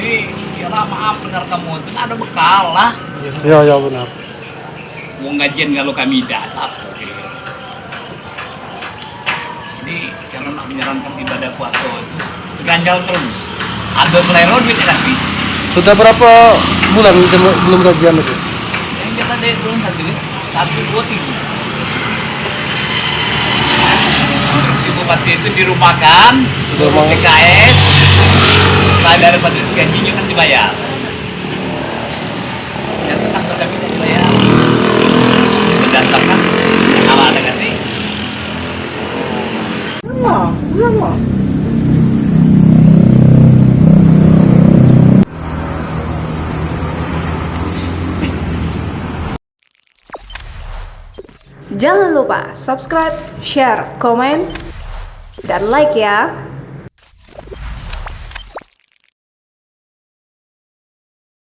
Jadi ya lah, maaf benar kamu itu ada bekal lah. Ya benar. Mau ngajian kalau kami tidak apa gitu. Jadi kalau nak menjalankan ibadah puasa itu ganjal terus. Ada melero duit nanti. Sudah berapa bulan belum gajian itu? Yang kita ada belum satu dua tiga. Instruksi bupati itu dirumahkan, seluruh PKS, setelah daripada gajinya kan dibayar. Yang tetap kami tidak dibayar. Berdasarkan yang ada kasih. Lama. Jangan lupa subscribe, share, komen, dan like ya.